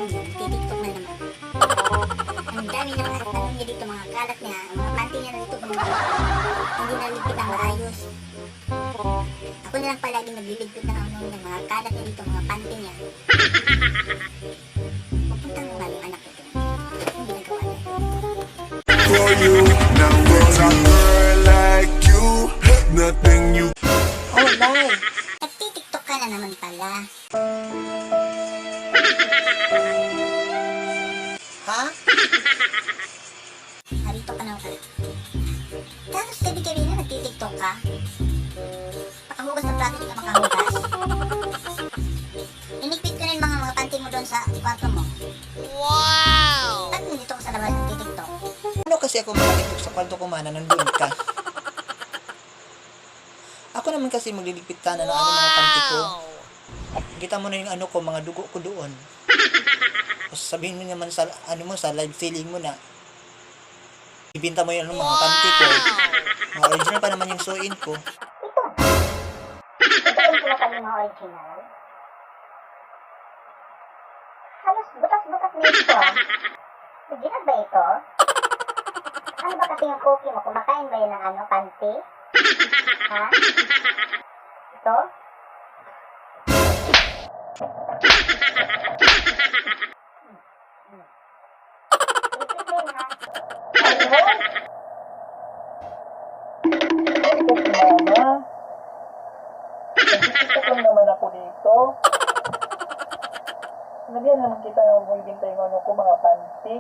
mo, titiktok na naman. Ang dami na mga tanong niya dito, mga kalat niya, mga panty niya na dito, hindi naligpit ang maayos. Ako na lang palagi nagliligpit ng mga kalat niya dito, mga panty niya. Pupunta mo nga yung anak ko. Hindi nagawa niya. For you, now there's a girl like you, nothing you. Oh, Nay. Nagtitiktok ka na naman pala. Ha? Narito ka na ako. Tapos gabi-gabi na nagtitiktok ka. Pakahugas ng plato, di ka makahugas. Inigpit ko na yung mga panty mo doon sa kwarto mo. Wow! Ba't nandito ka sa labas nagtitiktok? Ano kasi ako makatiktok sa kwarto ko, mana, nandun ka? Ako naman kasi magliligpit ka na ng mga panty ko. Kita mo na yung ano ko, mga dugo ko doon. Tapos sabihin mo naman sa, sa live feeling mo na, ibinta mo yung mga panty ko. Mga original pa naman yung suin ko. Ito yung sinasabi mga original. Halos butas-butas na ito ah. Original ba ito? Ano ba kasi yung cookie mo? Kumakain ba yun ng panty? Ha? Ito? Repeat ha? Mama, nagtitiktok lang naman ako dito. Nagyan naman kita na magbibintay ng mga panty.